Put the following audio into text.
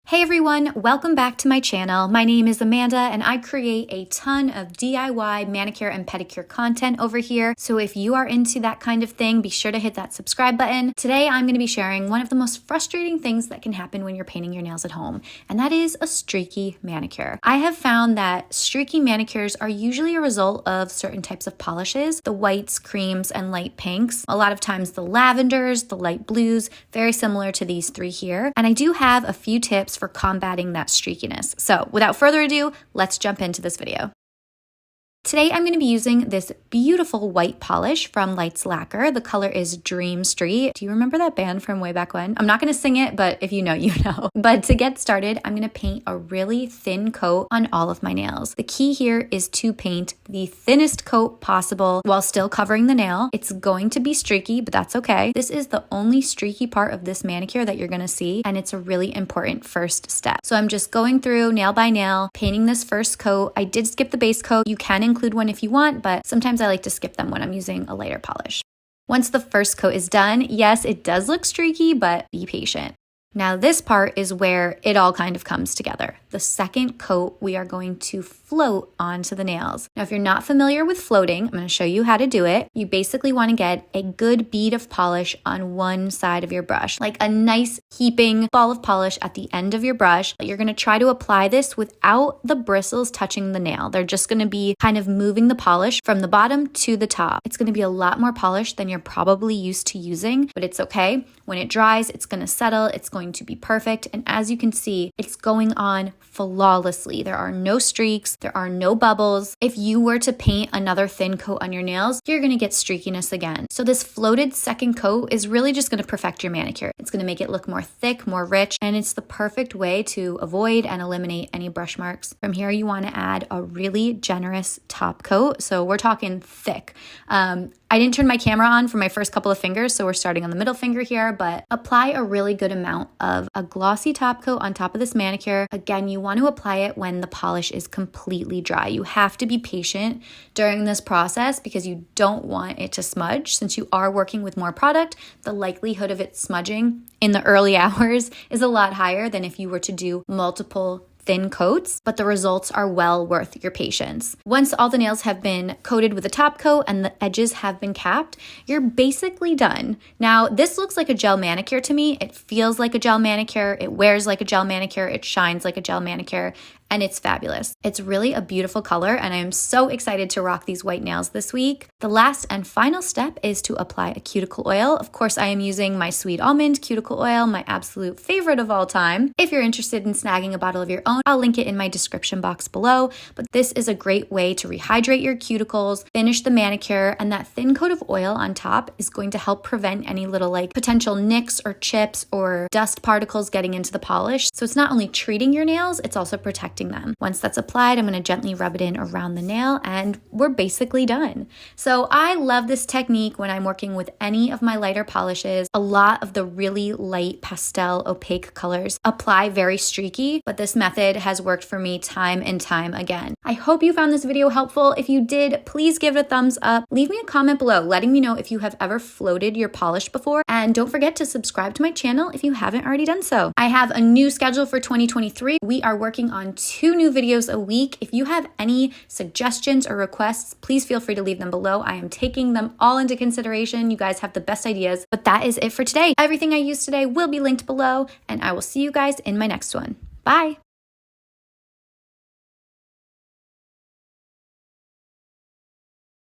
Hey everyone, welcome back to my channel. My name is Amanda and I create a ton of DIY manicure and pedicure content over here. So if you are into that kind of thing, be sure to hit that subscribe button. Today I'm going to be sharing one of the most frustrating things that can happen when you're painting your nails at home, and that is a streaky manicure. I have found that streaky manicures are usually a result of certain types of polishes, the whites, creams, and light pinks. A lot of times the lavenders, the light blues, very similar to these three here. And I do have a few tips for combating that streakiness. So without further ado, let's jump into this video. Today I'm going to be using this beautiful white polish from Lights Lacquer. The color is Dream Street. Do you remember that band from way back when? I'm not going to sing it, but if you know, you know. But to get started, I'm going to paint a really thin coat on all of my nails. The key here is to paint the thinnest coat possible while still covering the nail. It's going to be streaky, but that's okay. This is the only streaky part of this manicure that you're going to see, and it's a really important first step. So I'm just going through nail by nail, painting this first coat. I did skip the base coat. You can include one if you want, but sometimes I like to skip them when I'm using a lighter polish. Once the first coat is done, yes, it does look streaky, but be patient. Now this part is where it all kind of comes together. The second coat, we are going to float onto the nails. Now, if you're not familiar with floating, I'm going to show you how to do it. You basically want to get a good bead of polish on one side of your brush, like a nice heaping ball of polish at the end of your brush. You're going to try to apply this without the bristles touching the nail. They're just going to be kind of moving the polish from the bottom to the top. It's going to be a lot more polish than you're probably used to using, but it's okay. When it dries, it's going to settle. It's going to be perfect. And as you can see, it's going on flawlessly. There are no streaks. There are no bubbles. If you were to paint another thin coat on your nails, you're going to get streakiness again. So this floated second coat is really just going to perfect your manicure. It's going to make it look more thick, more rich, and it's the perfect way to avoid and eliminate any brush marks. From here, you want to add a really generous top coat. So we're talking thick. I didn't turn my camera on for my first couple of fingers, so we're starting on the middle finger here, but apply a really good amount of a glossy top coat on top of this manicure. Again, you want to apply it when the polish is completely dry. You have to be patient during this process because you don't want it to smudge. Since you are working with more product, the likelihood of it smudging in the early hours is a lot higher than if you were to do multiple thin coats, but the results are well worth your patience. Once all the nails have been coated with a top coat and the edges have been capped, you're basically done. Now, this looks like a gel manicure to me. It feels like a gel manicure. It wears like a gel manicure. It shines like a gel manicure. And it's fabulous. It's really a beautiful color, and I am so excited to rock these white nails this week. The last and final step is to apply a cuticle oil. Of course, I am using my Sweet Almond cuticle oil, my absolute favorite of all time. If you're interested in snagging a bottle of your own, I'll link it in my description box below. But this is a great way to rehydrate your cuticles, finish the manicure, and that thin coat of oil on top is going to help prevent any little potential nicks or chips or dust particles getting into the polish. So it's not only treating your nails, it's also protecting them. Once that's applied, I'm going to gently rub it in around the nail and we're basically done. So I love this technique when I'm working with any of my lighter polishes. A lot of the really light pastel opaque colors apply very streaky, but this method has worked for me time and time again. I hope you found this video helpful. If you did, please give it a thumbs up. Leave me a comment below letting me know if you have ever floated your polish before, and don't forget to subscribe to my channel if you haven't already done so. I have a new schedule for 2023. We are working on 2 new videos a week. If you have any suggestions or requests, please feel free to leave them below. I am taking them all into consideration. You guys have the best ideas, but that is it for today. Everything I used today will be linked below, and I will see you guys in my next one. Bye.